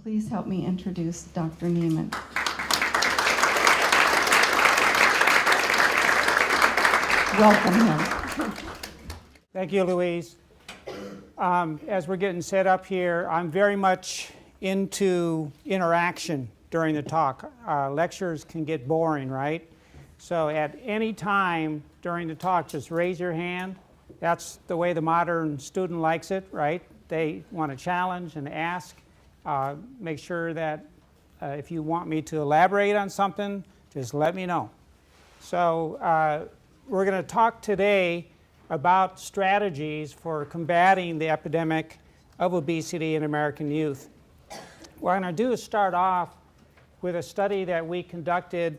Please help me introduce Dr. Neiman. Welcome him. Thank you, Louise. As we're getting set up here, I'm very much into interaction during the talk. Lectures can get boring, right? So at any time during the talk, just raise your hand. That's the way the modern student likes it, right? They want to challenge and ask. Make sure that if you want me to elaborate on something, just let me know. So we're going to talk today about strategies for combating the epidemic of obesity in American youth. What I'm going to do is start off with a study that we conducted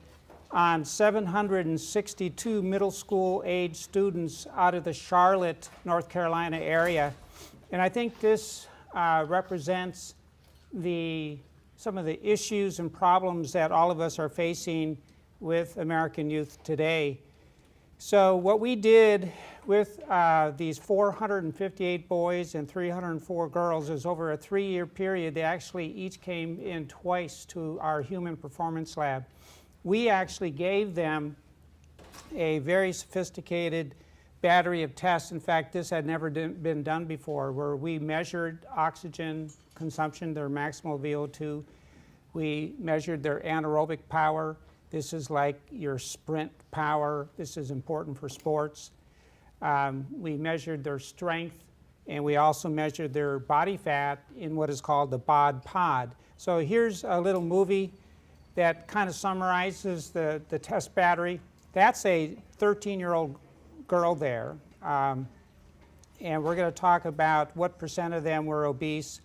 on 762 middle school age students out of the Charlotte, North Carolina area. And I think this represents some of the issues and problems that all of us are facing with American youth today. So what we did with these 458 boys and 304 girls is over a 3-year period. They actually each came in twice to our human performance lab. We actually gave them a very sophisticated battery of tests. In fact, this had never been done before, where we measured oxygen consumption, their maximal VO2. We measured their anaerobic power. This is like your sprint power. This is important for sports. We measured their strength, and we also measured their body fat in what is called the bod pod. So here's a little movie that kind of summarizes the test battery. That's a 13-year-old girl there. And we're going to talk about what percent of them were obese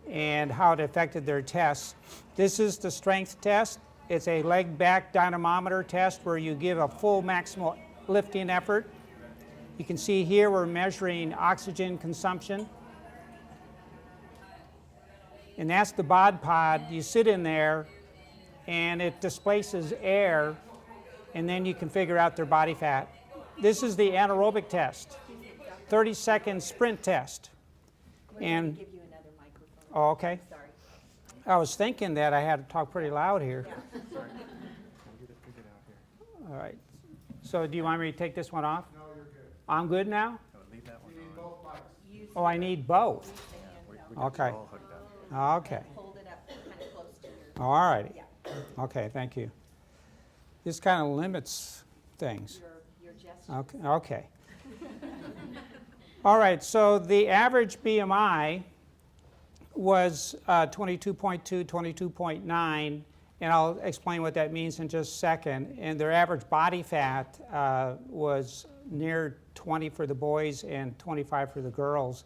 and how it affected their tests. This is the strength test. It's a leg back dynamometer test where you give a full maximal lifting effort. You can see here we're measuring oxygen consumption. And that's the bod pod. You sit in there and it displaces air, and then you can figure out their body fat. This is the anaerobic test, 30-second sprint test. And give you another microphone. oh, okay. Sorry. I was thinking that I had to talk pretty loud here. All right. So do you want me to take this one off? No, you're good. I'm good now? Leave that one. You need both mics. Oh, I need both. Okay. Okay. Hold it up kind of close to your, All righty. yeah, Okay, thank you. This kind of limits things. your gesture. Okay. Okay. All right, so the average BMI was 22.2, 22.9, and I'll explain what that means in just a second. And their average body fat was near 20 for the boys and 25 for the girls.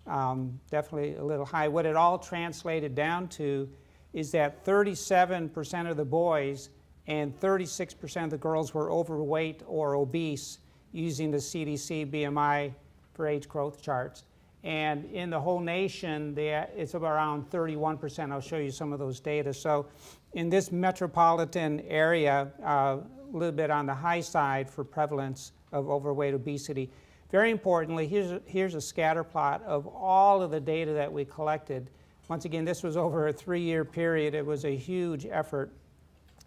Definitely a little high. What it all translated down to is that 37% of the boys and 36% of the girls were overweight or obese using the CDC BMI for age growth charts. And in the whole nation, it's around 31%. I'll show you some of those data. So in this metropolitan area, a little bit on the high side for prevalence of overweight obesity. Very importantly, here's a scatter plot of all of the data that we collected. Once again, this was over a 3-year period. It was a huge effort.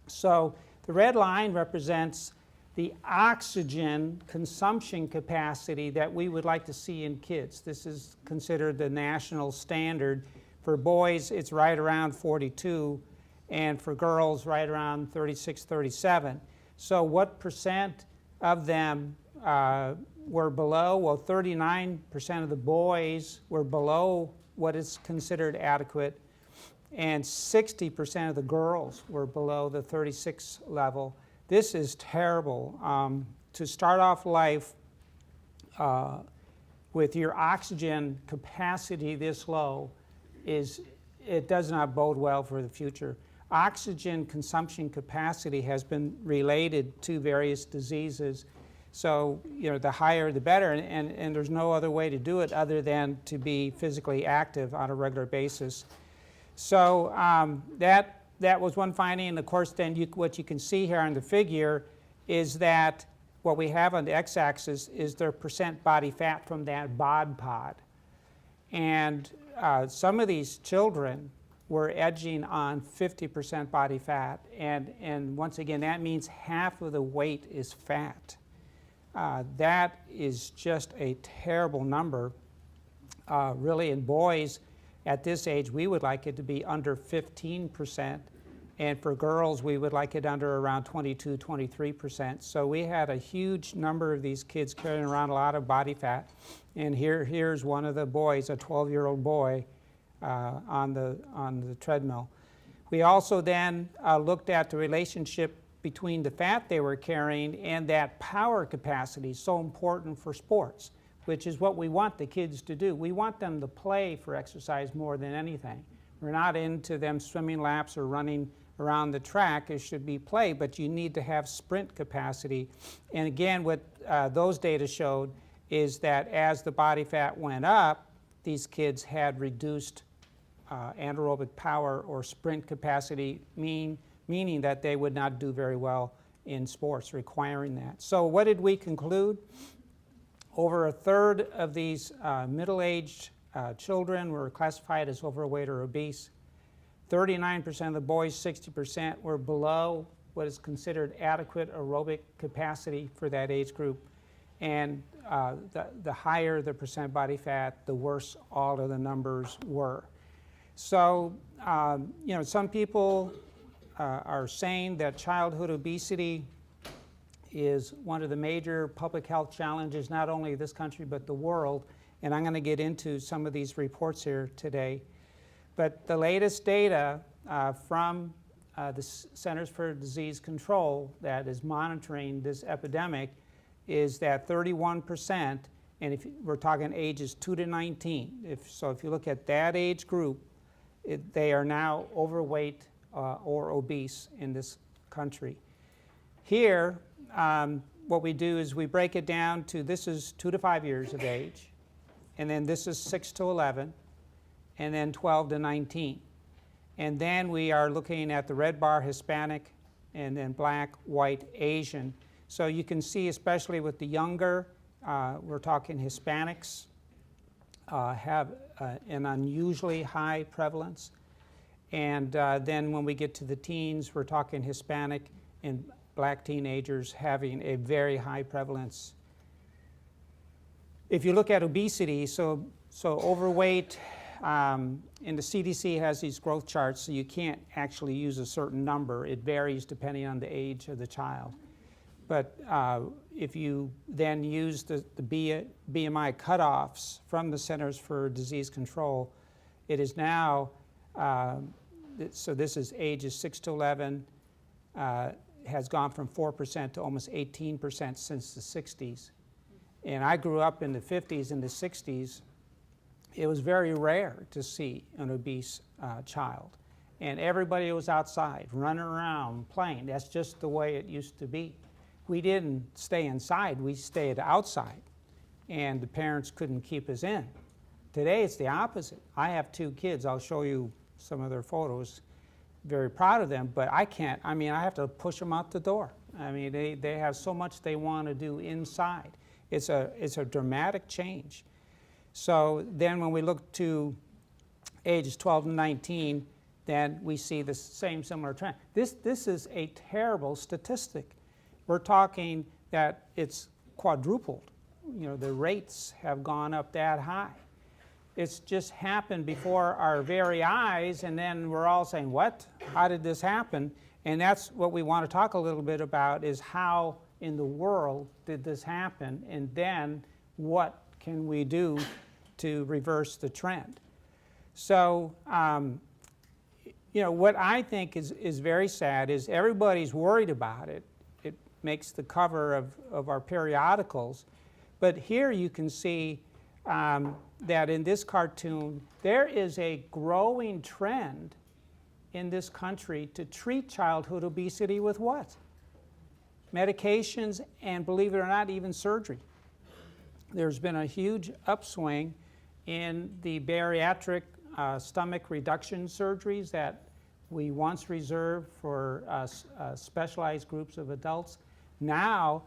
So the red line represents the oxygen consumption capacity that we would like to see in kids. This is considered the national standard. For boys, it's right around 42, and for girls, right around 36, 37. So what percent of them were below? Well, 39% of the boys were below what is considered adequate, and 60% of the girls were below the 36 level. This is terrible. To start off life with your oxygen capacity this low, it does not bode well for the future. Oxygen consumption capacity has been related to various diseases. So, the higher the better, and there's no other way to do it other than to be physically active on a regular basis. So that was one finding, and of course then what you can see here on the figure is that what we have on the x-axis is their percent body fat from that bod pod. And some of these children we're edging on 50% body fat. And once again, that means half of the weight is fat. That is just a terrible number. Really, in boys at this age, we would like it to be under 15%. And for girls, we would like it under around 22, 23%. So we had a huge number of these kids carrying around a lot of body fat. And here's one of the boys, a 12-year-old boy, on the treadmill. We also then looked at the relationship between the fat they were carrying and that power capacity, so important for sports, which is what we want the kids to do. We want them to play for exercise more than anything. We're not into them swimming laps or running around the track. It should be play, but you need to have sprint capacity. And again, what those data showed is that as the body fat went up, these kids had reduced anaerobic power or sprint capacity, meaning that they would not do very well in sports requiring that. So what did we conclude? Over a third of these middle-aged children were classified as overweight or obese. 39% of the boys, 60% were below what is considered adequate aerobic capacity for that age group. And the higher the percent body fat, the worse all of the numbers were. So, you know, some people are saying that childhood obesity is one of the major public health challenges, not only this country, but the world. And I'm going to get into some of these reports here today. But the latest data from the Centers for Disease Control that is monitoring this epidemic is that 31%, and if we're talking ages 2 to 19, if you look at that age group, they are now overweight or obese in this country. Here, what we do is we break it down to this is 2 to 5 years of age, and then this is 6 to 11, and then 12 to 19. And then we are looking at the red bar Hispanic, and then black, white, Asian. So you can see, especially with the younger, we're talking Hispanics have an unusually high prevalence. And then when we get to the teens, we're talking Hispanic and black teenagers having a very high prevalence. If you look at obesity, so overweight, and the CDC has these growth charts, so you can't actually use a certain number. It varies depending on the age of the child. But if you then use the BMI cutoffs from the Centers for Disease Control, it is now, so this is ages 6 to 11, has gone from 4% to almost 18% since the 60s. And I grew up in the 50s and the 60s. It was very rare to see an obese child. And everybody was outside, running around, playing. That's just the way it used to be. We didn't stay inside, we stayed outside. And the parents couldn't keep us in. Today it's the opposite. I have 2 kids. I'll show you some of their photos. Very proud of them, but I can't. I mean, I have to push them out the door. I mean, they have so much they want to do inside. It's a dramatic change. So then when we look to ages 12 and 19, then we see the same similar trend. This is a terrible statistic. We're talking that it's quadrupled. You know, the rates have gone up that high. It's just happened before our very eyes, and then we're all saying, what? How did this happen? And that's what we want to talk a little bit about, is how in the world did this happen, and then what can we do to reverse the trend? So, you know, what I think is very sad is everybody's worried about it. It makes the cover of our periodicals. But here you can see that in this cartoon, there is a growing trend in this country to treat childhood obesity with what? Medications, and believe it or not, even surgery. There's been a huge upswing in the bariatric stomach reduction surgeries that we once reserved for specialized groups of adults. Now,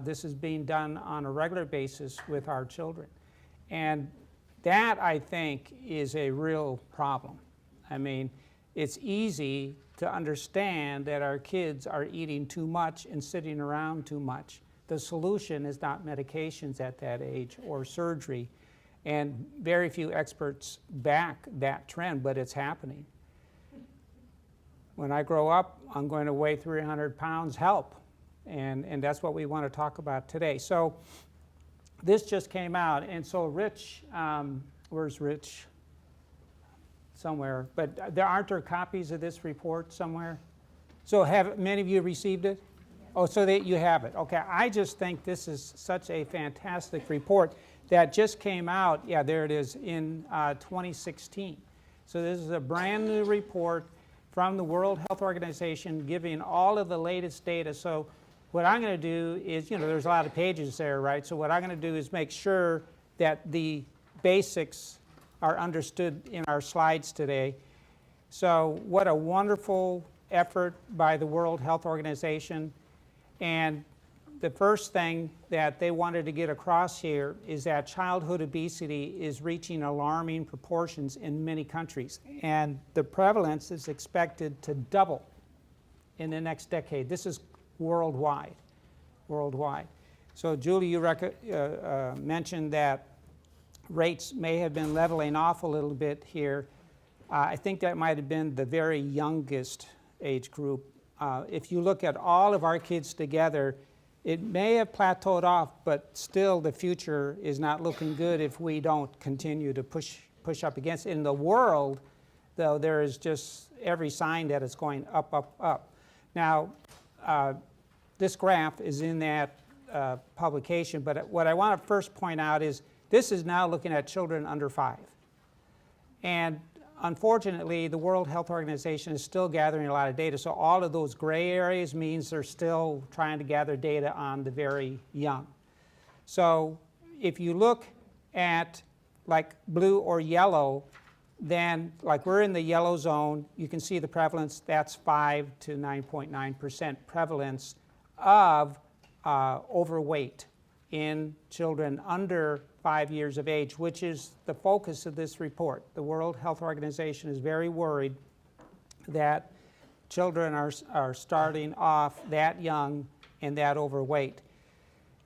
this is being done on a regular basis with our children. And that, I think, is a real problem. I mean, it's easy to understand that our kids are eating too much and sitting around too much. The solution is not medications at that age or surgery. And very few experts back that trend, but it's happening. When I grow up, I'm going to weigh 300 pounds, help. And that's what we want to talk about today. So this just came out, and so Rich, where's Rich? Somewhere, but aren't there copies of this report somewhere? So have many of you received it? Oh, so that you have it. Okay, I just think this is such a fantastic report that just came out, yeah, there it is, in 2016. So this is a brand new report from the World Health Organization giving all of the latest data. So what I'm going to do is, there's a lot of pages there, right? So what I'm going to do is make sure that the basics are understood in our slides today. So what a wonderful effort by the World Health Organization. And the first thing that they wanted to get across here is that childhood obesity is reaching alarming proportions in many countries. And the prevalence is expected to double in the next decade. This is worldwide. So Julie, you mentioned that rates may have been leveling off a little bit here. I think that might have been the very youngest age group. If you look at all of our kids together, it may have plateaued off, but still the future is not looking good if we don't continue to push up against it. In the world, though, there is just every sign that it's going up, up, up. Now, this graph is in that publication, but what I want to first point out is this is now looking at children under 5. And unfortunately, the World Health Organization is still gathering a lot of data. So all of those gray areas means they're still trying to gather data on the very young. So if you look at like blue or yellow, then like we're in the yellow zone, you can see the prevalence, that's 5 to 9.9% prevalence of overweight in children under 5 years of age, which is the focus of this report. The World Health Organization is very worried that children are starting off that young and that overweight.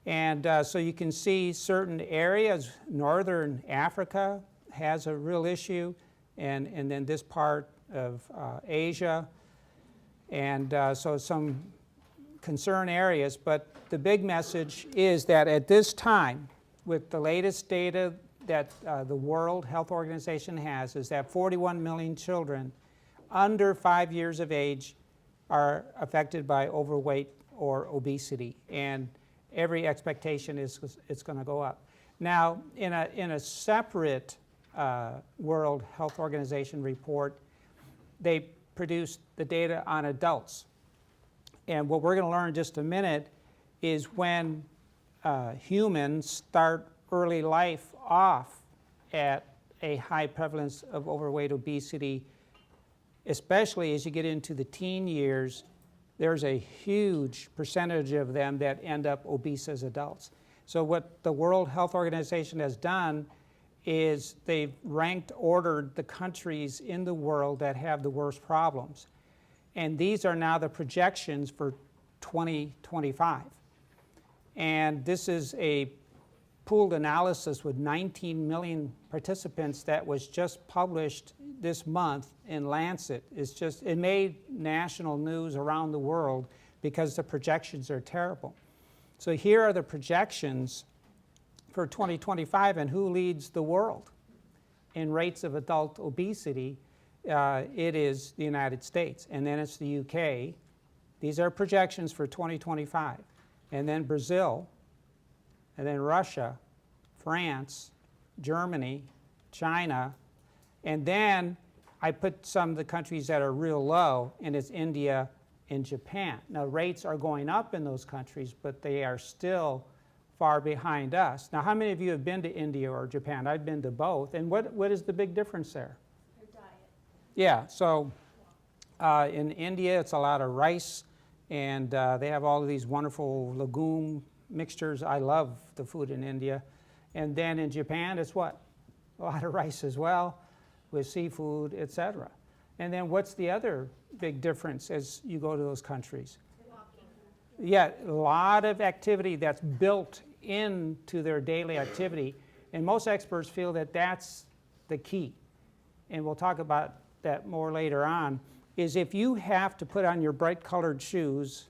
And so you can see certain areas, northern Africa has a real issue, and then this part of Asia, and so some concern areas. But the big message is that at this time, with the latest data that the World Health Organization has, is that 41 million children under 5 years of age are affected by overweight or obesity, and every expectation is it's going to go up. Now, in a separate World Health Organization report, they produced the data on adults. And what we're going to learn in just a minute is when humans start early life off at a high prevalence of overweight obesity, especially as you get into the teen years, there's a huge percentage of them that end up obese as adults. So what the World Health Organization has done is they've ordered the countries in the world that have the worst problems. And these are now the projections for 2025. And this is a pooled analysis with 19 million participants that was just published this month in Lancet. It made national news around the world because the projections are terrible. So here are the projections for 2025 and who leads the world in rates of adult obesity. It is the United States, and then it's the UK. These are projections for 2025. And then Brazil, and then Russia, France, Germany, China, and then I put some of the countries that are real low, and it's India and Japan. Now, rates are going up in those countries, but they are still far behind us. Now, how many of you have been to India or Japan? I've been to both. And what is the big difference there? Their diet. Yeah, so in India, it's a lot of rice, and they have all of these wonderful legume mixtures. I love the food in India. And then in Japan, it's what? A lot of rice as well, with seafood, etc. And then what's the other big difference as you go to those countries? Yeah, a lot of activity that's built into their daily activity. And most experts feel that that's the key. And we'll talk about that more later on, is if you have to put on your bright colored shoes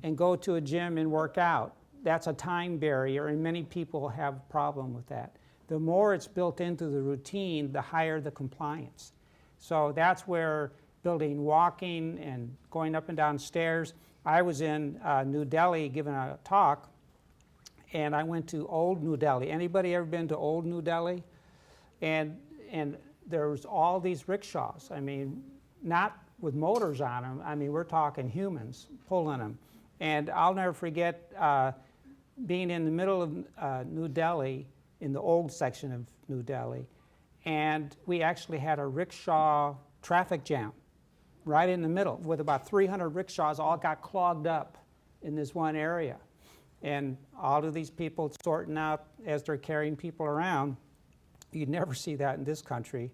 and go to a gym and work out, that's a time barrier, and many people have a problem with that. The more it's built into the routine, the higher the compliance. So that's where building walking and going up and down stairs. I was in New Delhi giving a talk, and I went to Old New Delhi. Anybody ever been to Old New Delhi? And there was all these rickshaws. I mean, not with motors on them. I mean, we're talking humans pulling them. And I'll never forget being in the middle of New Delhi, in the old section of New Delhi, and we actually had a rickshaw traffic jam right in the middle with about 300 rickshaws all got clogged up in this one area. And all of these people sorting out as they're carrying people around. You'd never see that in this country.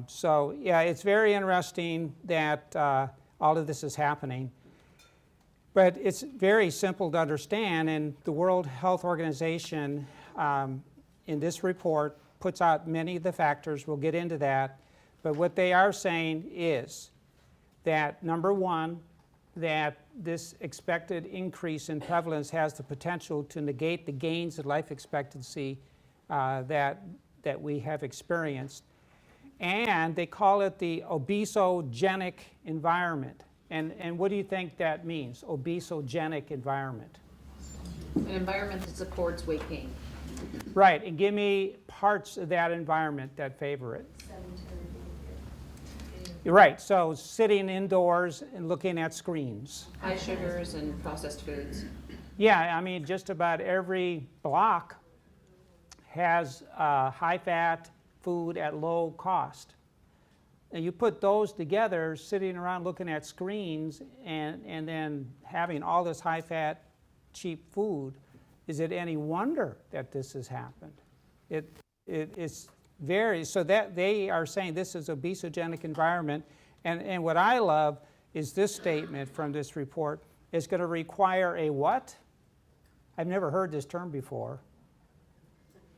So yeah, it's very interesting that all of this is happening. But it's very simple to understand, and the World Health Organization in this report puts out many of the factors. We'll get into that. But what they are saying is that, number one, that this expected increase in prevalence has the potential to negate the gains in life expectancy that we have experienced. And they call it the obesogenic environment. And what do you think that means, obesogenic environment? An environment that supports weight gain. Right, and give me parts of that environment that favor it. You're right, so sitting indoors and looking at screens. High sugars and processed foods. Yeah, I mean, just about every block has high-fat food at low cost. And you put those together, sitting around looking at screens and then having all this high-fat, cheap food, is it any wonder that this has happened? It's very, so that they are saying this is obesogenic environment. And what I love is this statement from this report. It's going to require a what? I've never heard this term before.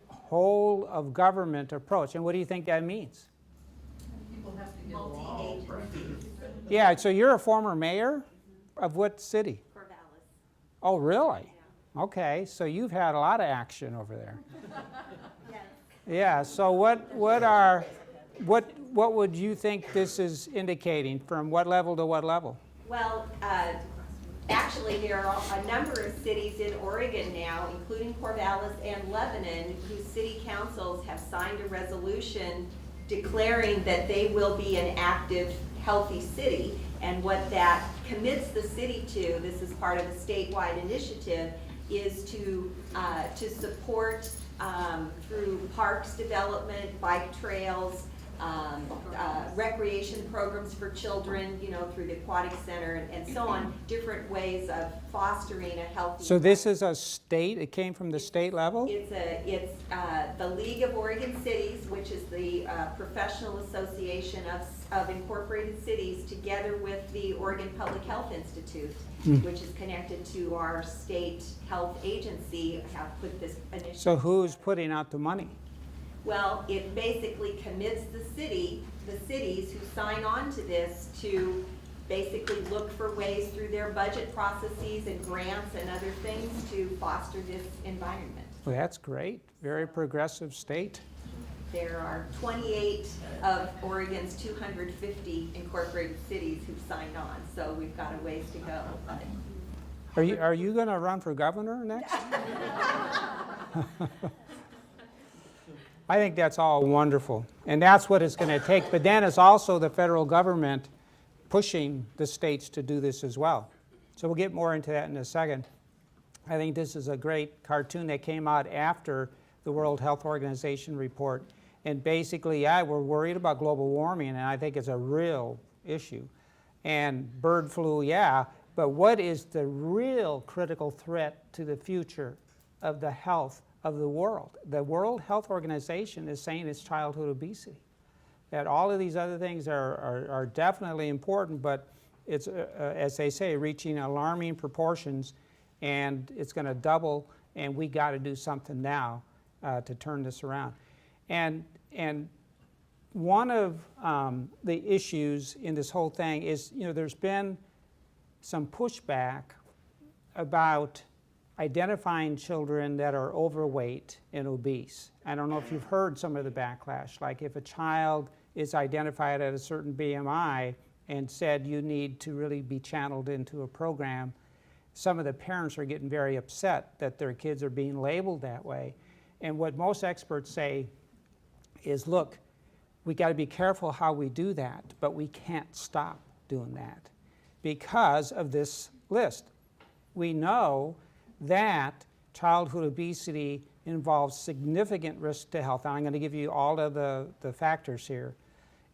Whole of government approach. And what do you think that means? People have to get along. Yeah, so you're a former mayor of what city? Corvallis. Oh, really? Okay, so you've had a lot of action over there. Yes. Yeah, so what would you think this is indicating, from what level to what level? Well, actually, there are a number of cities in Oregon now, including Corvallis and Lebanon, whose city councils have signed a resolution declaring that they will be an active, healthy city. And what that commits the city to, this is part of a statewide initiative, is to support through parks development, bike trails, recreation programs for children, you know, through the aquatic center and so on, different ways of fostering a healthy. So this is a state, it came from the state level? It's the League of Oregon Cities, which is the professional association of incorporated cities, together with the Oregon Public Health Institute, which is connected to our state health agency, have put this initiative. So who's putting out the money? Well, it basically commits the cities who sign on to this to basically look for ways through their budget processes and grants and other things to foster this environment. Well, that's great. Very progressive state. There are 28 of Oregon's 250 incorporated cities who've signed on, so we've got a ways to go. Are you going to run for governor next? I think that's all wonderful, and that's what it's going to take. But then it's also the federal government pushing the states to do this as well. So we'll get more into that in a second. I think this is a great cartoon that came out after the World Health Organization report. And basically, yeah, we're worried about global warming, and I think it's a real issue. And bird flu, yeah, but what is the real critical threat to the future of the health of the world? The World Health Organization is saying it's childhood obesity. that all of these other things are definitely important, but it's, as they say, reaching alarming proportions, and it's going to double, and we got to do something now to turn this around. And one of the issues in this whole thing is, there's been some pushback about identifying children that are overweight and obese. I don't know if you've heard some of the backlash, like if a child is identified at a certain BMI and said you need to really be channeled into a program, some of the parents are getting very upset that their kids are being labeled that way. And what most experts say is, look, we got to be careful how we do that, but we can't stop doing that because of this list. We know that childhood obesity involves significant risk to health. And I'm going to give you all of the factors here.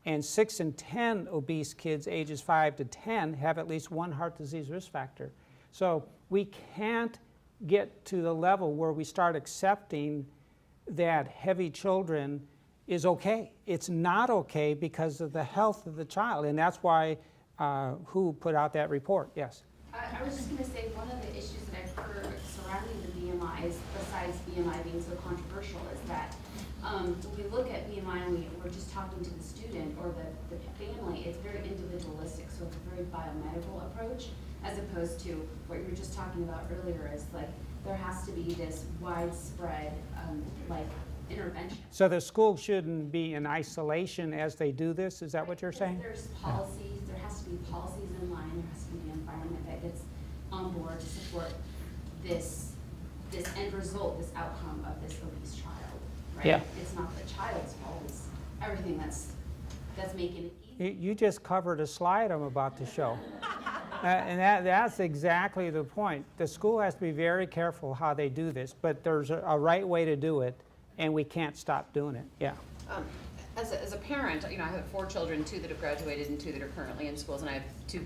And 6 in 10 obese kids ages 5 to 10 have at least one heart disease risk factor. So we can't get to the level where we start accepting that heavy children is okay. It's not okay because of the health of the child, and that's why WHO put out that report. Yes? I was just going to say, one of the issues that I've heard surrounding the BMIs, besides BMI being so controversial, is that when we look at BMI and we're just talking to the student or the family, it's very individualistic, so it's a very biomedical approach, as opposed to what you were just talking about earlier, is like there has to be this widespread intervention. So the school shouldn't be in isolation as they do this? Is that what you're saying? There's policies, there has to be policies in line, there has to be an environment that gets on board to support this end result, this outcome of this obese child, right? Yeah. It's not the child's fault, it's everything that's making it easy. You just covered a slide I'm about to show. And that's exactly the point. The school has to be very careful how they do this, but there's a right way to do it, and we can't stop doing it. Yeah. As a parent, I have 4 children, 2 that have graduated and 2 that are currently in schools, and I have 2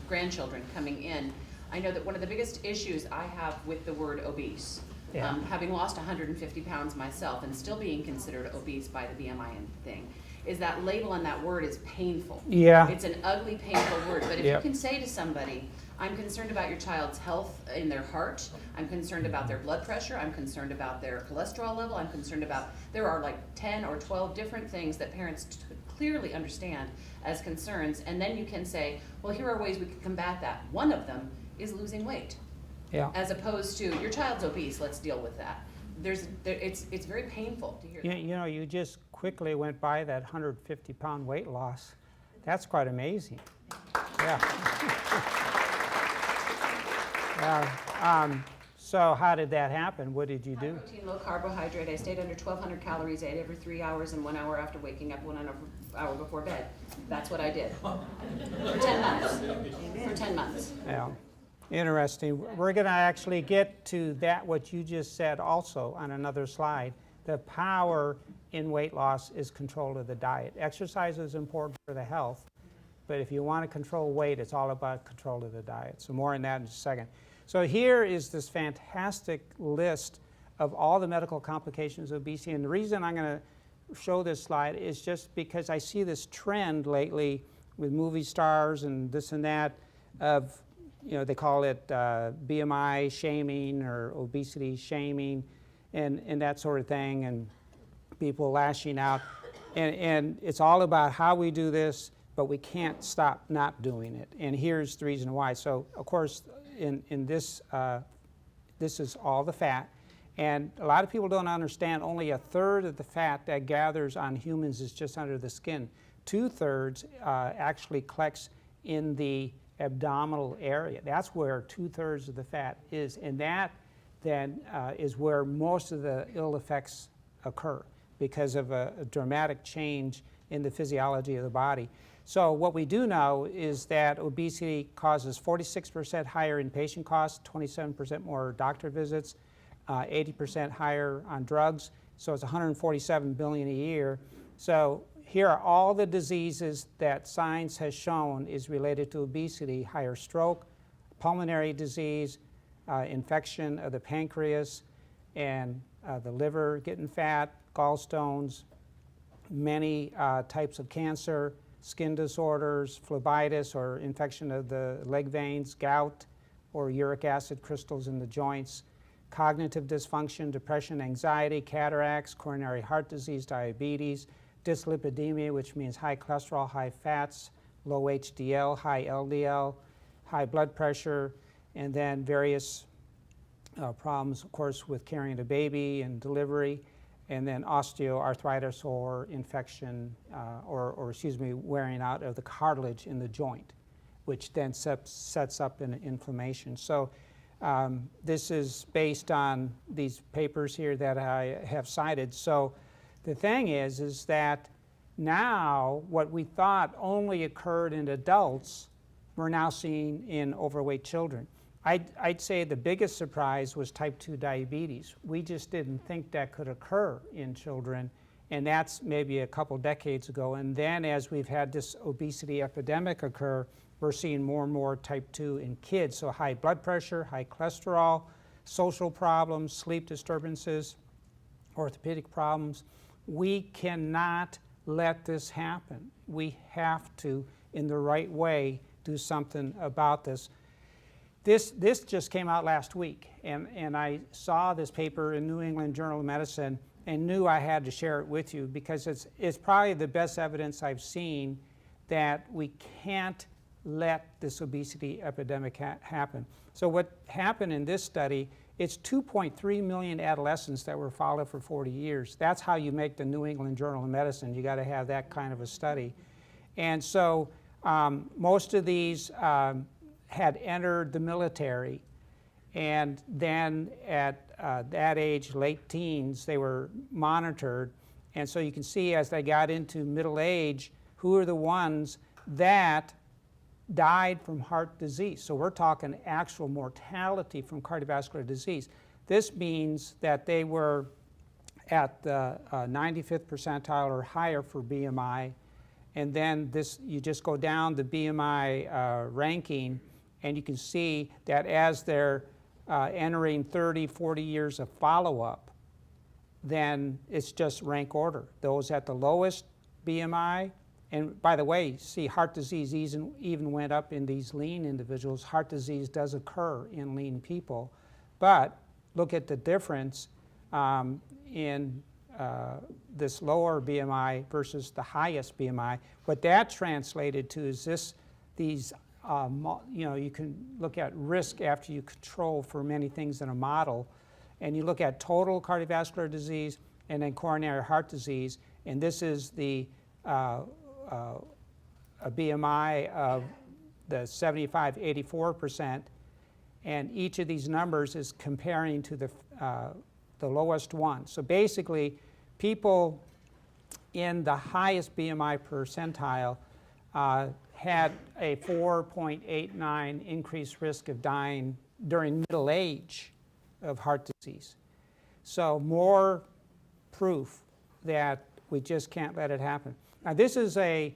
grandchildren coming in. I know that one of the biggest issues I have with the word obese, having lost 150 pounds myself and still being considered obese by the BMI thing, is that label on that word is painful. Yeah. It's an ugly, painful word. But if you can say to somebody, I'm concerned about your child's health in their heart, I'm concerned about their blood pressure, I'm concerned about their cholesterol level, I'm concerned about, there are like 10 or 12 different things that parents clearly understand as concerns, and then you can say, well, here are ways we can combat that. One of them is losing weight. Yeah. As opposed to, your child's obese, let's deal with that. It's very painful to hear that. You just quickly went by that 150-pound weight loss. That's quite amazing. Yeah. So how did that happen? What did you do? High protein, low carbohydrate. I stayed under 1,200 calories. I ate every 3 hours and 1 hour after waking up, 1 hour before bed. That's what I did for 10 months. For 10 months. Yeah. Interesting. We're going to actually get to that, what you just said also on another slide. The power in weight loss is control of the diet. Exercise is important for the health, but if you want to control weight, it's all about control of the diet. So more on that in just a second. So here is this fantastic list of all the medical complications of obesity. And the reason I'm going to show this slide is just because I see this trend lately with movie stars and this and that of, they call it BMI shaming or obesity shaming and that sort of thing, and people lashing out. And it's all about how we do this, but we can't stop not doing it. And here's the reason why. So, of course, in this, this is all the fat. And a lot of people don't understand only 1/3 of the fat that gathers on humans is just under the skin. 2/3 actually collects in the abdominal area. That's where 2/3 of the fat is. And that then is where most of the ill effects occur because of a dramatic change in the physiology of the body. So what we do know is that obesity causes 46% higher inpatient costs, 27% more doctor visits, 80% higher on drugs. So it's $147 billion a year. So here are all the diseases that science has shown is related to obesity: higher stroke, pulmonary disease, infection of the pancreas and the liver getting fat, gallstones, many types of cancer, skin disorders, phlebitis or infection of the leg veins, gout or uric acid crystals in the joints, cognitive dysfunction, depression, anxiety, cataracts, coronary heart disease, diabetes, dyslipidemia, which means high cholesterol, high fats, low HDL, high LDL, high blood pressure, and then various problems, of course, with carrying a baby and delivery, and then osteoarthritis or infection, or excuse me, wearing out of the cartilage in the joint, which then sets up an inflammation. So this is based on these papers here that I have cited. So the thing is that now what we thought only occurred in adults, we're now seeing in overweight children. I'd say the biggest surprise was type 2 diabetes. We just didn't think that could occur in children, and that's maybe a couple decades ago. And then as we've had this obesity epidemic occur, we're seeing more and more type 2 in kids. So high blood pressure, high cholesterol, social problems, sleep disturbances, orthopedic problems. We cannot let this happen. We have to, in the right way, do something about this. This just came out last week, and I saw this paper in New England Journal of Medicine and knew I had to share it with you because it's probably the best evidence I've seen that we can't let this obesity epidemic happen. So what happened in this study, it's 2.3 million adolescents that were followed for 40 years. That's how you make the New England Journal of Medicine. You got to have that kind of a study. And so most of these had entered the military, and then at that age, late teens, they were monitored. And so you can see as they got into middle age, who are the ones that died from heart disease. So we're talking actual mortality from cardiovascular disease. This means that they were at the 95th percentile or higher for BMI. And then this, you just go down the BMI ranking, and you can see that as they're entering 30, 40 years of follow-up, then it's just rank order. Those at the lowest BMI, and by the way, see, heart disease even went up in these lean individuals. Heart disease does occur in lean people, but look at the difference in this lower BMI versus the highest BMI. What that translated to is these you can look at risk after you control for many things in a model, and you look at total cardiovascular disease and then coronary heart disease, and this is the a BMI of the 75-84%, and each of these numbers is comparing to the lowest one. So basically, people in the highest BMI percentile had a 4.89 increased risk of dying during middle age of heart disease. So more proof that we just can't let it happen. Now this is a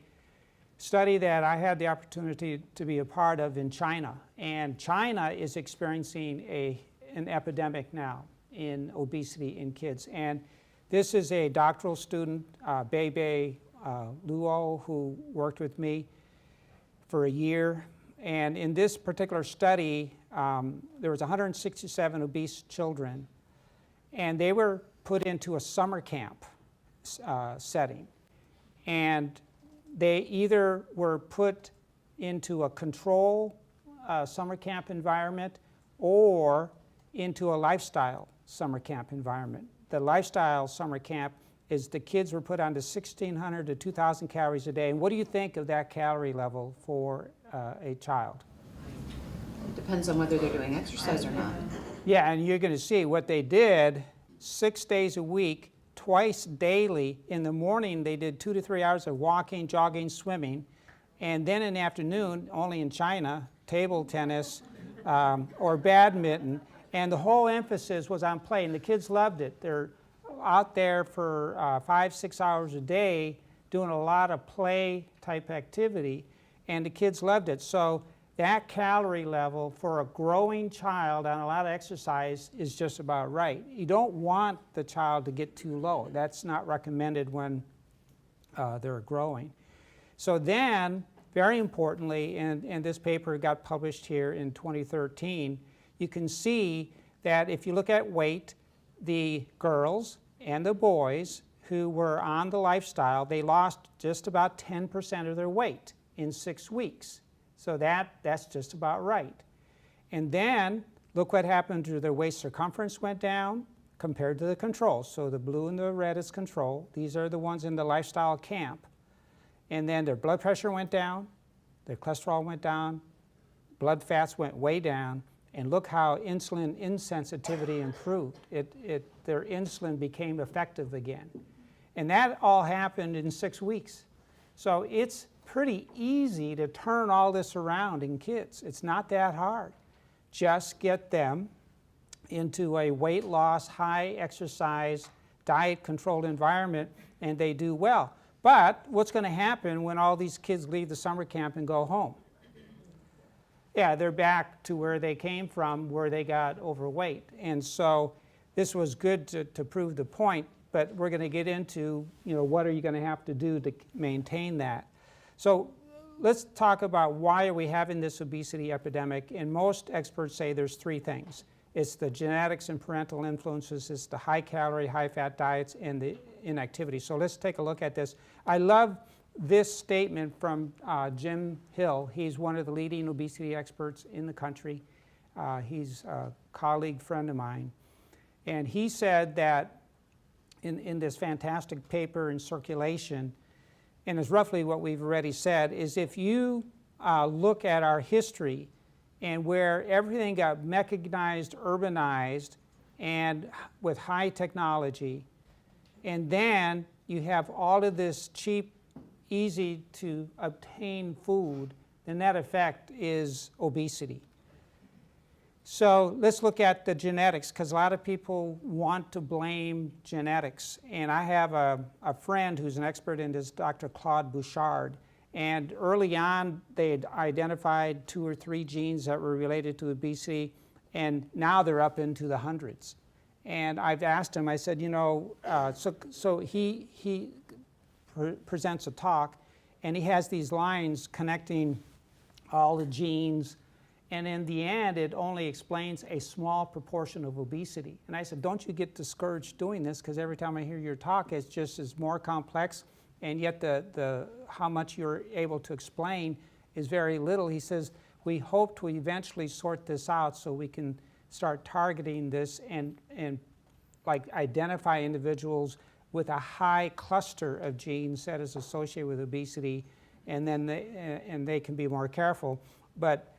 study that I had the opportunity to be a part of in China, and China is experiencing an epidemic now in obesity in kids. And this is a doctoral student, Bei Luo, who worked with me for a year. And in this particular study, there was 167 obese children, and they were put into a summer camp setting. And they either were put into a control summer camp environment or into a lifestyle summer camp environment. The lifestyle summer camp is the kids were put onto 1,600 to 2,000 calories a day. And what do you think of that calorie level for a child? It depends on whether they're doing exercise or not. Yeah, and you're going to see what they did 6 days a week, twice daily. In the morning, they did 2 to 3 hours of walking, jogging, swimming. And then in the afternoon, only in China, table tennis or badminton. And the whole emphasis was on play, and the kids loved it. They're out there for 5, 6 hours a day doing a lot of play type activity, and the kids loved it. So that calorie level for a growing child on a lot of exercise is just about right. You don't want the child to get too low. That's not recommended when they're growing. So then, very importantly, and this paper got published here in 2013, you can see that if you look at weight, the girls and the boys who were on the lifestyle, they lost just about 10% of their weight in 6 weeks. So that's just about right. And then look what happened to their waist circumference went down compared to the control. So the blue and the red is control. These are the ones in the lifestyle camp. And then their blood pressure went down, their cholesterol went down, blood fats went way down, and look how insulin insensitivity improved. Their insulin became effective again. And that all happened in 6 weeks. So it's pretty easy to turn all this around in kids. It's not that hard. Just get them into a weight loss, high exercise, diet controlled environment, and they do well. But what's going to happen when all these kids leave the summer camp and go home? Yeah, they're back to where they came from, where they got overweight. And so this was good to prove the point, but we're going to get into, what are you going to have to do to maintain that? So let's talk about why are we having this obesity epidemic. And most experts say there's 3 things. It's the genetics and parental influences, it's the high calorie, high fat diets, and the inactivity. So let's take a look at this. I love this statement from Jim Hill. He's one of the leading obesity experts in the country. He's a colleague friend of mine. And he said that in this fantastic paper in Circulation, and it's roughly what we've already said, is if you look at our history and where everything got mechanized, urbanized, and with high technology, and then you have all of this cheap, easy to obtain food, the net effect is obesity. So let's look at the genetics, because a lot of people want to blame genetics. And I have a friend who's an expert in this, Dr. Claude Bouchard. And early on, they had identified 2 or 3 genes that were related to obesity, and now they're up into the hundreds. And I've asked him, I said, so he presents a talk, and he has these lines connecting all the genes, and in the end, it only explains a small proportion of obesity. And I said, don't you get discouraged doing this, because every time I hear your talk, it's just as more complex, and yet the how much you're able to explain is very little. He says, we hope to eventually sort this out so we can start targeting this and like identify individuals with a high cluster of genes that is associated with obesity, and then they can be more careful. But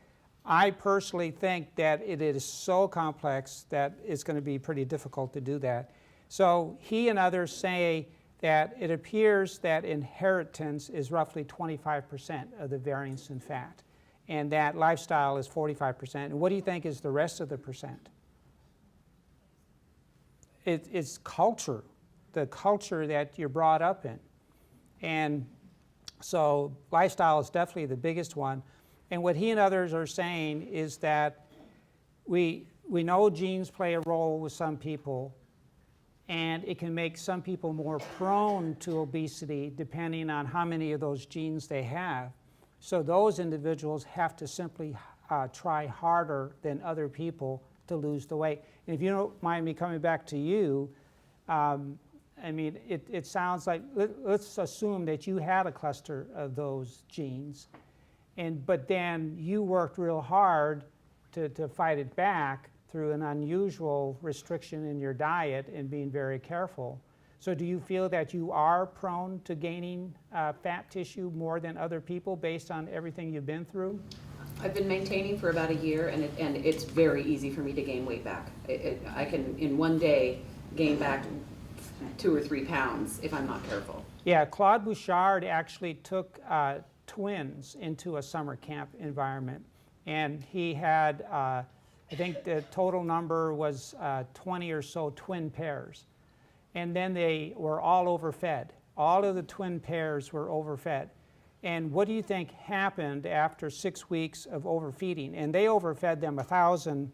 I personally think that it is so complex that it's going to be pretty difficult to do that. So he and others say that it appears that inheritance is roughly 25% of the variance in fat, and that lifestyle is 45%. And what do you think is the rest of the percent? It's culture, the culture that you're brought up in. And so lifestyle is definitely the biggest one. And what he and others are saying is that we know genes play a role with some people, and it can make some people more prone to obesity depending on how many of those genes they have. So those individuals have to simply try harder than other people to lose the weight. And if you don't mind me coming back to you, I mean, it sounds like, let's assume that you had a cluster of those genes, but then you worked real hard to fight it back through an unusual restriction in your diet and being very careful. So do you feel that you are prone to gaining fat tissue more than other people based on everything you've been through? I've been maintaining for about a year, and it's very easy for me to gain weight back. I can, in one day, gain back 2 or 3 pounds if I'm not careful. Yeah, Claude Bouchard actually took twins into a summer camp environment, and he had, I think the total number was 20 or so twin pairs. And then they were all overfed. All of the twin pairs were overfed. And what do you think happened after 6 weeks of overfeeding? And they overfed them 1,000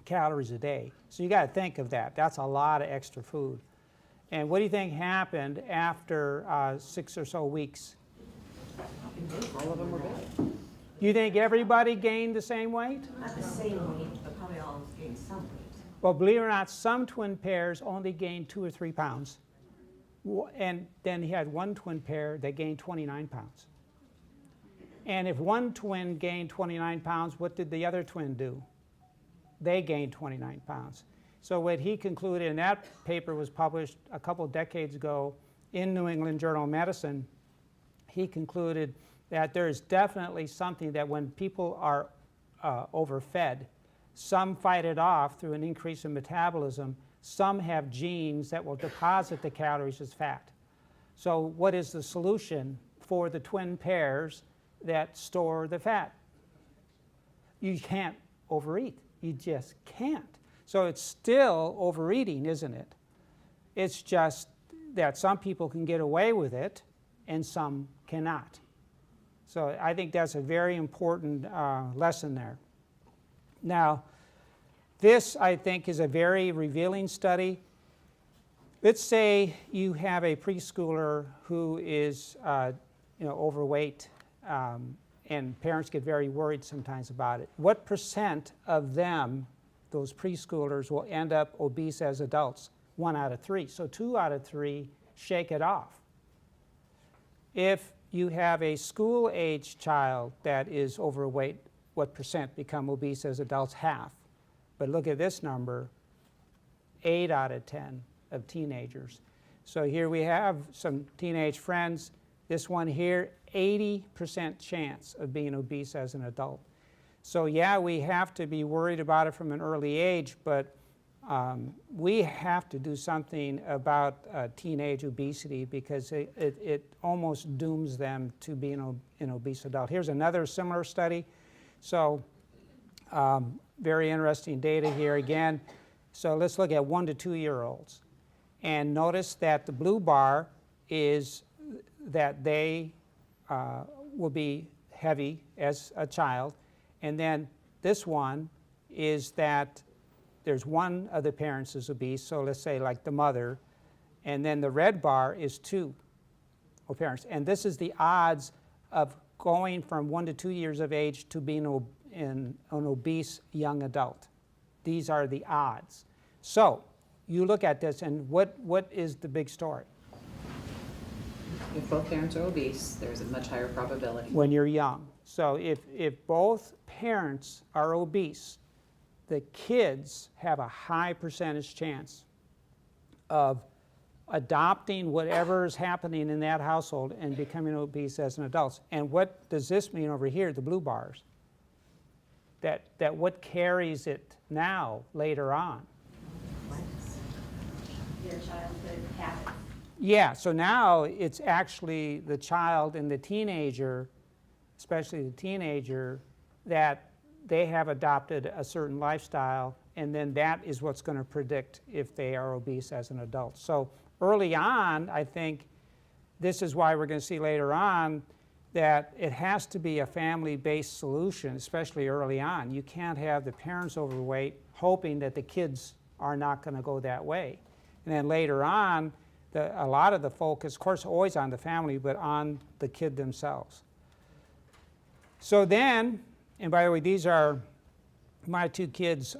calories a day. So you got to think of that. That's a lot of extra food. And what do you think happened after 6 or so weeks? All of them were big. You think everybody gained the same weight? Not the same weight, but probably all gained some weight. Well, believe it or not, some twin pairs only gained 2 or 3 pounds. And then he had one twin pair that gained 29 pounds. And if one twin gained 29 pounds, what did the other twin do? They gained 29 pounds. So what he concluded, and that paper was published a couple of decades ago in New England Journal of Medicine, he concluded that there is definitely something that when people are overfed, some fight it off through an increase in metabolism. Some have genes that will deposit the calories as fat. So what is the solution for the twin pairs that store the fat? You can't overeat. You just can't. So it's still overeating, isn't it? It's just that some people can get away with it and some cannot. So I think that's a very important lesson there. Now, this, I think, is a very revealing study. Let's say you have a preschooler who is overweight, and parents get very worried sometimes about it. What percent of them, those preschoolers, will end up obese as adults? 1 out of 3. So 2 out of 3 shake it off. If you have a school-age child that is overweight, what percent become obese as adults? Half. But look at this number, 8 out of 10 of teenagers. So here we have some teenage friends. This one here, 80% chance of being obese as an adult. So yeah, we have to be worried about it from an early age, but we have to do something about teenage obesity because it almost dooms them to being an obese adult. Here's another similar study. So very interesting data here again. So let's look at 1 to 2 year olds. And notice that the blue bar is that they will be heavy as a child. And then this one is that there's one of the parents is obese, so let's say like the mother. And then the red bar is 2 parents. And this is the odds of going from 1 to 2 years of age to being an obese young adult. These are the odds. So you look at this, and what is the big story? If both parents are obese, there's a much higher probability. When you're young. So if both parents are obese, the kids have a high percentage chance of adopting whatever is happening in that household and becoming obese as an adult. And what does this mean over here, the blue bars? That what carries it now, later on? Their childhood habits. Yeah, so now it's actually the child and the teenager, especially the teenager, that they have adopted a certain lifestyle, and then that is what's going to predict if they are obese as an adult. So early on, I think this is why we're going to see later on that it has to be a family-based solution, especially early on. You can't have the parents overweight hoping that the kids are not going to go that way. And then later on, a lot of the focus, of course, always on the family, but on the kid themselves. So then, and by the way, these are my 2 kids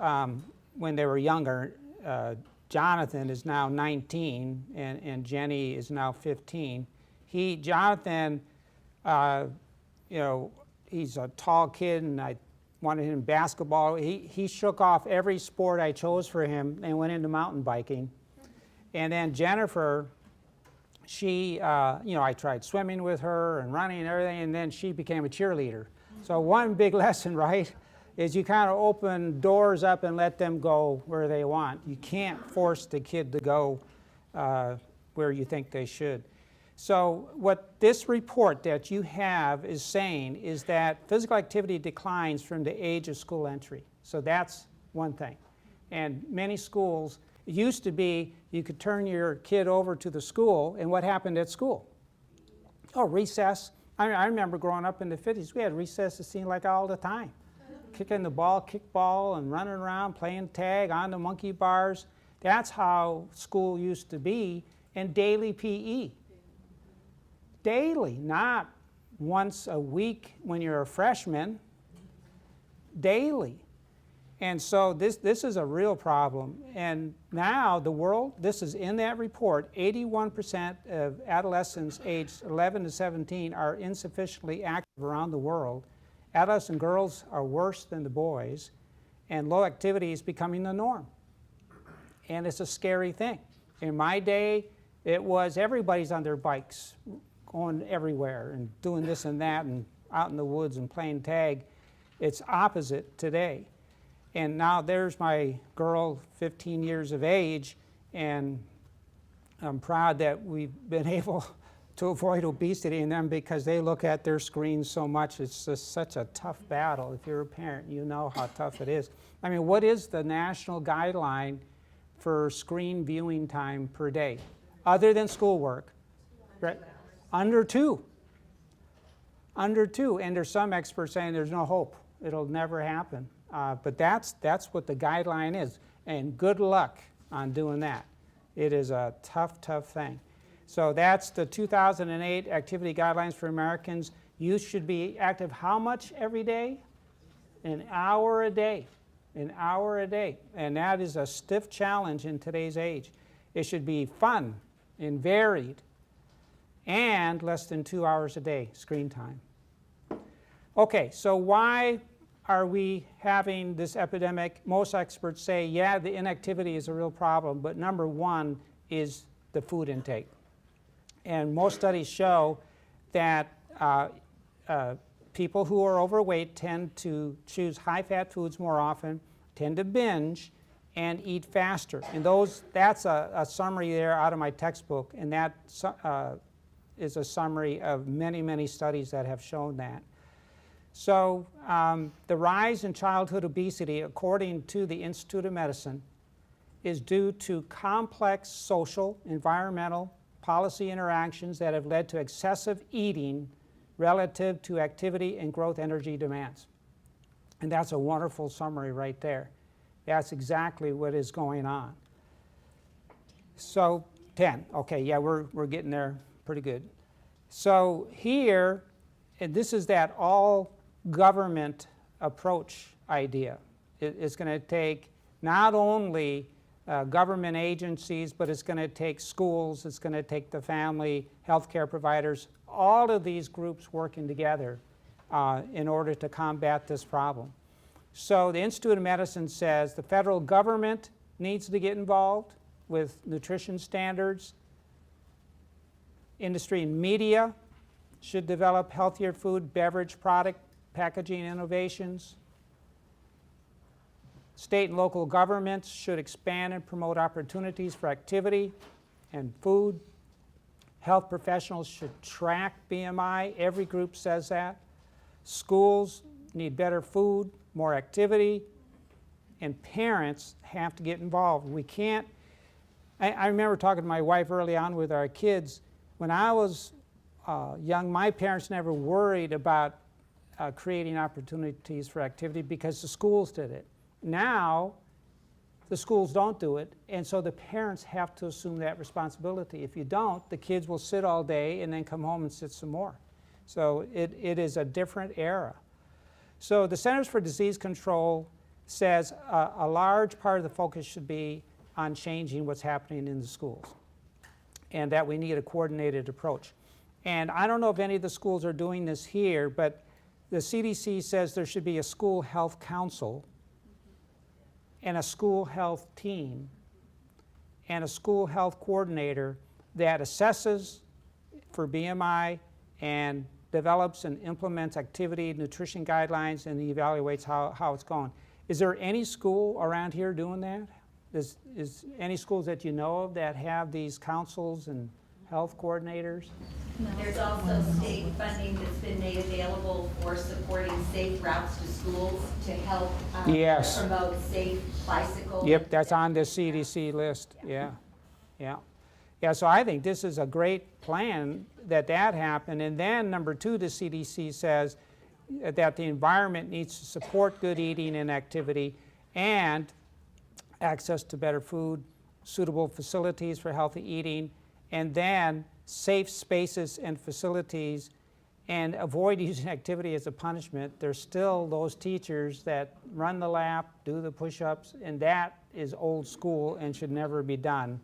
when they were younger. Jonathan is now 19, and Jenny is now 15. Jonathan, he's a tall kid, and I wanted him basketball. He shook off every sport I chose for him and went into mountain biking. And then Jennifer, she, I tried swimming with her and running and everything, and then she became a cheerleader. So one big lesson, right, is you kind of open doors up and let them go where they want. You can't force the kid to go where you think they should. So what this report that you have is saying is that physical activity declines from the age of school entry. So that's one thing. And many schools, it used to be you could turn your kid over to the school, and what happened at school? Oh, recess. I remember growing up in the 50s, we had recess, it seemed like all the time. Kicking the ball, kickball, and running around, playing tag on the monkey bars. That's how school used to be. and daily PE. Daily, not once a week when you're a freshman. Daily. And so this is a real problem. And now the world, this is in that report, 81% of adolescents aged 11 to 17 are insufficiently active around the world. Adolescent girls are worse than the boys, and low activity is becoming the norm. And it's a scary thing. In my day, it was everybody's on their bikes, going everywhere and doing this and that and out in the woods and playing tag. It's opposite today. And now there's my girl, 15 years of age, and I'm proud that we've been able to avoid obesity in them because they look at their screens so much. It's just such a tough battle. If you're a parent, you know how tough it is. I mean, what is the national guideline for screen viewing time per day, other than schoolwork? Right? Under 2. Under 2. And there's some experts saying there's no hope. It'll never happen. But that's what the guideline is. And good luck on doing that. It is a tough, tough thing. So that's the 2008 activity guidelines for Americans. Youth should be active how much every day? An hour a day. An hour a day. And that is a stiff challenge in today's age. It should be fun and varied and less than 2 hours a day screen time. Okay, so why are we having this epidemic? Most experts say, yeah, the inactivity is a real problem, but number one is the food intake. And most studies show that people who are overweight tend to choose high-fat foods more often, tend to binge, and eat faster. And that's a summary there out of my textbook, and that is a summary of many, many studies that have shown that. So the rise in childhood obesity, according to the Institute of Medicine, is due to complex social, environmental, policy interactions that have led to excessive eating relative to activity and growth energy demands. And that's a wonderful summary right there. That's exactly what is going on. So 10. Okay, yeah, we're getting there pretty good. So here, and this is that all government approach idea. It's going to take not only government agencies, but it's going to take schools, it's going to take the family, healthcare providers, all of these groups working together in order to combat this problem. So the Institute of Medicine says the federal government needs to get involved with nutrition standards. Industry and media should develop healthier food, beverage, product, packaging innovations. State and local governments should expand and promote opportunities for activity and food. Health professionals should track BMI. Every group says that. Schools need better food, more activity, and parents have to get involved. We can't, I remember talking to my wife early on with our kids. When I was young, my parents never worried about creating opportunities for activity because the schools did it. Now, the schools don't do it, and so the parents have to assume that responsibility. If you don't, the kids will sit all day and then come home and sit some more. So it is a different era. So the Centers for Disease Control says a large part of the focus should be on changing what's happening in the schools, and that we need a coordinated approach. And I don't know if any of the schools are doing this here, but the CDC says there should be a school health council and a school health team and a school health coordinator that assesses for BMI and develops and implements activity, nutrition guidelines, and evaluates how it's going. Is there any school around here doing that? Is any schools that you know of that have these councils and health coordinators? There's also state funding that's been made available for supporting safe routes to schools to help Yes. promote safe bicycle. Yep, that's on the CDC list. Yeah. Yeah, so I think this is a great plan that happened. And then number two, the CDC says that the environment needs to support good eating and activity and access to better food, suitable facilities for healthy eating, and then safe spaces and facilities, and avoid using activity as a punishment. There's still those teachers that run the lap, do the push-ups, and that is old school and should never be done.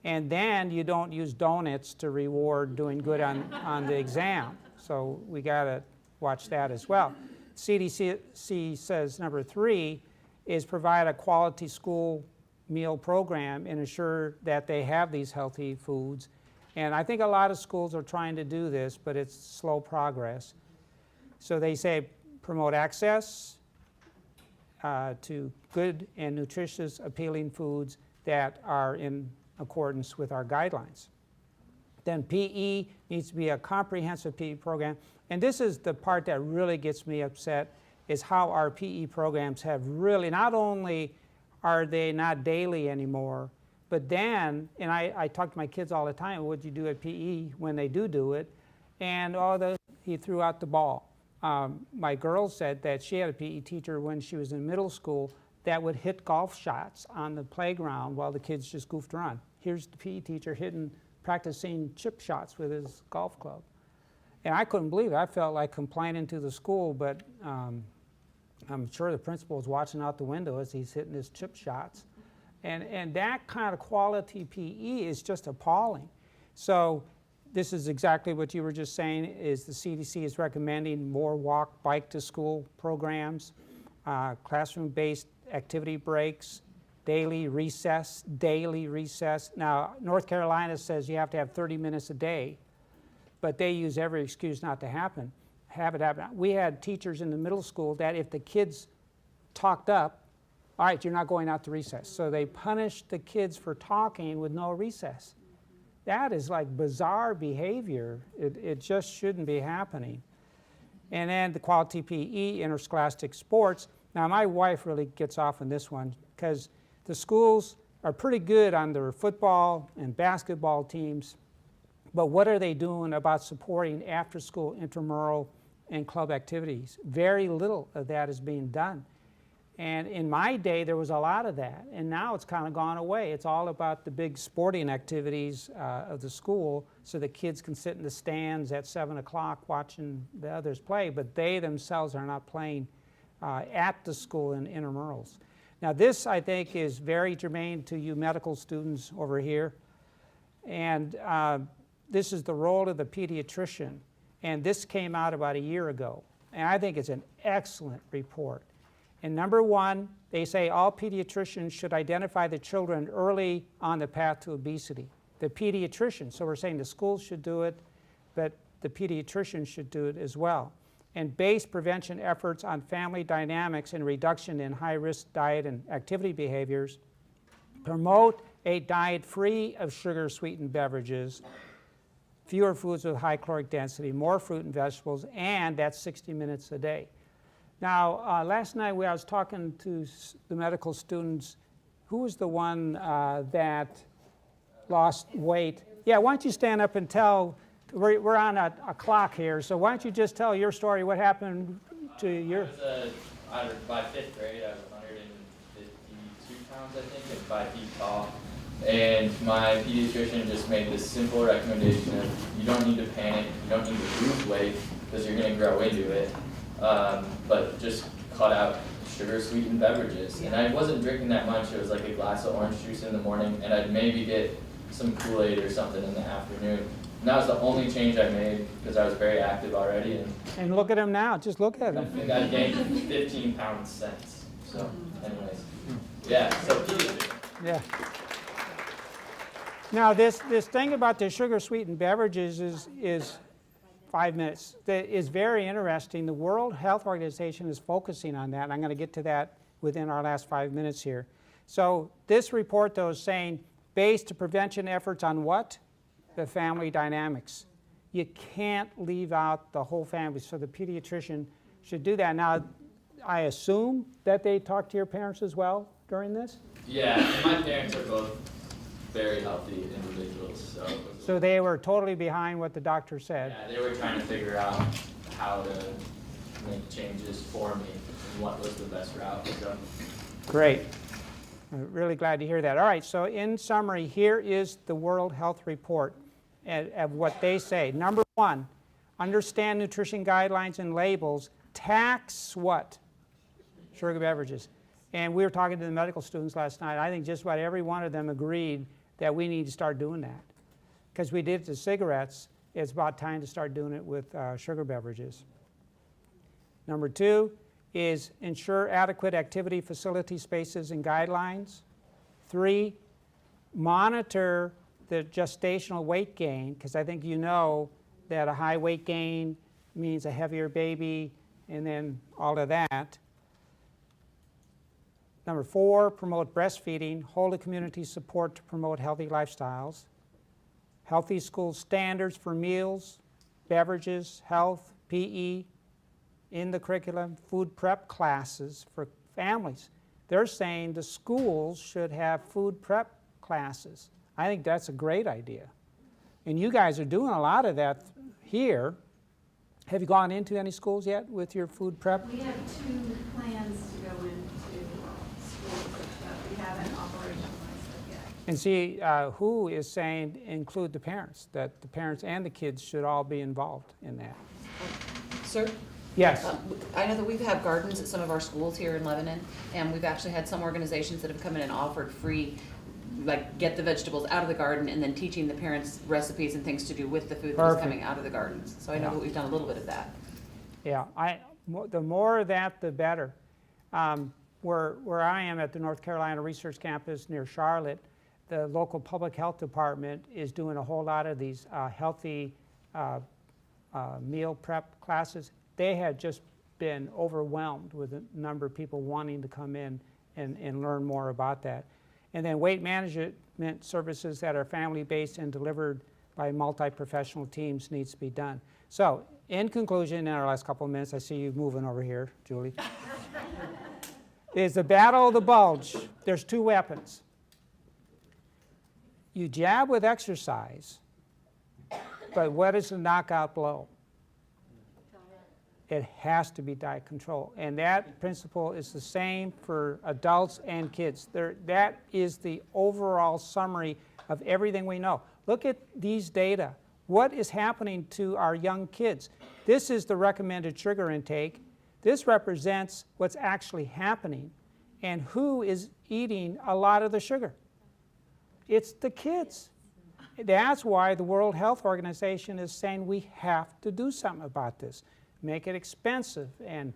And then you don't use donuts to reward doing good on the exam. So we got to watch that as well. CDC says number 3 is provide a quality school meal program and ensure that they have these healthy foods. And I think a lot of schools are trying to do this, but it's slow progress. So they say promote access to good and nutritious, appealing foods that are in accordance with our guidelines. Then PE needs to be a comprehensive PE program. And this is the part that really gets me upset, is how our PE programs have really, not only are they not daily anymore, but then, and I talk to my kids all the time, what'd you do at PE when they do it? And he threw out the ball. My girl said that she had a PE teacher when she was in middle school that would hit golf shots on the playground while the kids just goofed around. Here's the PE teacher practicing chip shots with his golf club. And I couldn't believe it. I felt like complaining to the school, but I'm sure the principal was watching out the window as he's hitting his chip shots. And that kind of quality PE is just appalling. So this is exactly what you were just saying, is the CDC is recommending more walk, bike to school programs, classroom-based activity breaks, daily recess. Now, North Carolina says you have to have 30 minutes a day, but they use every excuse not to have it happen. We had teachers in the middle school that if the kids talked up, all right, you're not going out to recess. So they punished the kids for talking with no recess. That is like bizarre behavior. It just shouldn't be happening. And then the quality PE, interscholastic sports. Now, my wife really gets off on this one because the schools are pretty good on their football and basketball teams, but what are they doing about supporting after-school intramural and club activities? Very little of that is being done. And in my day, there was a lot of that, and now it's kind of gone away. It's all about the big sporting activities of the school so the kids can sit in the stands at 7 o'clock watching the others play, but they themselves are not playing at the school in intramurals. Now this, I think, is very germane to you medical students over here, and this is the role of the pediatrician, and this came out about a year ago, and I think it's an excellent report. And number 1, they say all pediatricians should identify the children early on the path to obesity. The pediatrician, so we're saying the schools should do it, but the pediatrician should do it as well. And base prevention efforts on family dynamics and reduction in high-risk diet and activity behaviors. Promote a diet free of sugar-sweetened beverages, fewer foods with high caloric density, more fruit and vegetables, and that's 60 minutes a day. Now, last night I was talking to the medical students. Who was the one that lost weight? Yeah, why don't you stand up and tell, we're on a clock here, so why don't you just tell your story, what happened to your... By 5th grade, I was 152 pounds, I think, and 5 feet tall. And my pediatrician just made this simple recommendation of you don't need to panic, you don't need to lose weight because you're going to grow into it. But just cut out sugar-sweetened beverages. And I wasn't drinking that much. It was like a glass of orange juice in the morning, and I'd maybe get some Kool-Aid or something in the afternoon. And that was the only change I made because I was very active already. And look at him now. Just look at I him. think I gained 15 pounds since. So, anyways, yeah. So, yeah. Now, this thing about the sugar-sweetened beverages is 5 minutes. That is very interesting. The World Health Organization is focusing on that. I'm going to get to that within our last 5 minutes here. So this report, though, is saying based to prevention efforts on what? The family dynamics. You can't leave out the whole family, so the pediatrician should do that. Now, I assume that they talk to your parents as well during this? yeah, and my parents are both very healthy individuals, So they were totally behind what the doctor said. yeah, they were trying to figure out how to make changes for me and what was the best route. So. Great. I'm really glad to hear that. All right, so in summary, here is the World Health Report of what they say. Number one, understand nutrition guidelines and labels. Tax what? Sugar beverages. And we were talking to the medical students last night. I think just about every one of them agreed that we need to start doing that. Because we did it to cigarettes, it's about time to start doing it with sugar beverages. Number two is ensure adequate activity facility spaces and guidelines. Three, monitor the gestational weight gain, because I think you know that a high weight gain means a heavier baby, and then all of that. Number four, promote breastfeeding, hold a community support to promote healthy lifestyles. Healthy school standards for meals, beverages, health, PE, in the curriculum, food prep classes for families. They're saying the schools should have food prep classes. I think that's a great idea. And you guys are doing a lot of that here. Have you gone into any schools yet with your food prep? We have 2 plans to go into schools, but we haven't operationalized it yet. And see, WHO is saying include the parents, that the parents and the kids should all be involved in that. Sir? Yes. I know that we've had gardens at some of our schools here in Lebanon, and we've actually had some organizations that have come in and offered free, like get the vegetables out of the garden and then teaching the parents recipes and things to do with the food that's coming out of the gardens. So I know that we've done a little bit of that. Yeah, the more of that, the better. Where I am at the North Carolina Research Campus near Charlotte, the local public health department is doing a whole lot of these healthy meal prep classes. They had just been overwhelmed with the number of people wanting to come in and learn more about that. And then weight management services that are family-based and delivered by multi-professional teams needs to be done. So, in conclusion, in our last couple of minutes, I see you moving over here, Julie, is the battle of the bulge. There's 2 weapons. You jab with exercise, but what is the knockout blow? It has to be diet control. And that principle is the same for adults and kids. That is the overall summary of everything we know. Look at these data. What is happening to our young kids? This is the recommended sugar intake. This represents what's actually happening. And who is eating a lot of the sugar? It's the kids. That's why the World Health Organization is saying we have to do something about this. Make it expensive and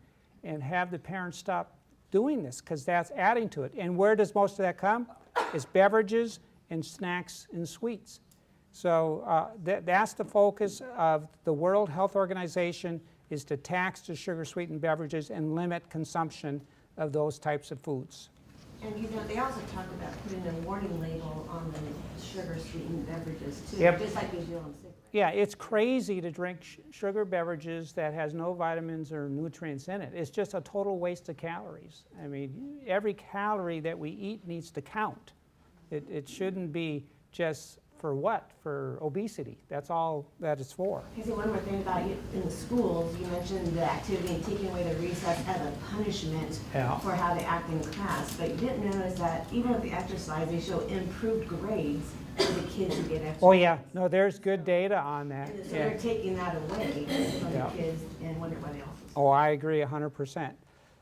have the parents stop doing this, because that's adding to it. And where does most of that come? It's beverages and snacks and sweets. So that's the focus of the World Health Organization, is to tax the sugar-sweetened beverages and limit consumption of those types of foods. And you know, they also talk about putting a warning label on the sugar-sweetened beverages too, Yep. just like we do on cigarettes. Yeah, it's crazy to drink sugar beverages that has no vitamins or nutrients in it. It's just a total waste of calories. I mean, every calorie that we eat needs to count. It shouldn't be just for what? For obesity. That's all that it's for. Because one more thing about you in the schools, you mentioned the activity and taking away the recess as a punishment for how they act in class. But you didn't notice that even with the exercise, they show improved grades for the kids who get exercise. Oh yeah, no, there's good data on that. So they're taking that away from the kids and wonder why they also. Oh, I agree 100%.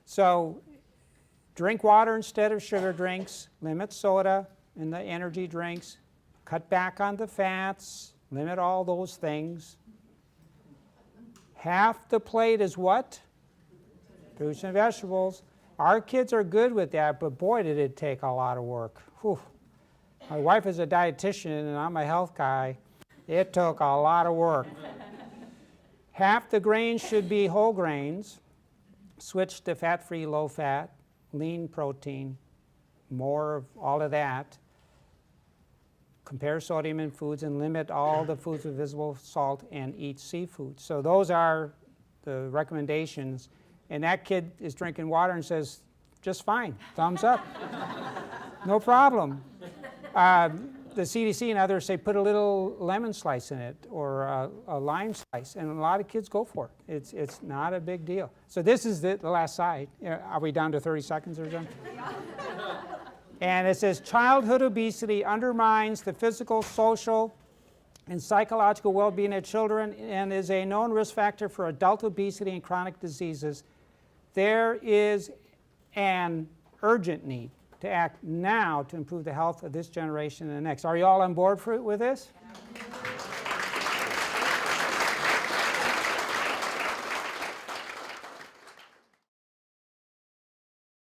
So drink water instead of sugar drinks, limit soda and the energy drinks, cut back on the fats, limit all those things. Half the plate is what? Fruits and vegetables. Our kids are good with that, but boy, did it take a lot of work. Whew. My wife is a dietitian and I'm a health guy. It took a lot of work. Half the grains should be whole grains. Switch to fat-free, low-fat, lean protein, more of all of that. Compare sodium in foods and limit all the foods with visible salt and eat seafood. So those are the recommendations. And that kid is drinking water and says, just fine, thumbs up. No problem. The CDC and others say put a little lemon slice in it or a lime slice, and a lot of kids go for it. It's not a big deal. So this is the last slide. Are we down to 30 seconds or something? And it says childhood obesity undermines the physical, social, and psychological well-being of children and is a known risk factor for adult obesity and chronic diseases. There is an urgent need to act now to improve the health of this generation and the next. Are you all on board with this?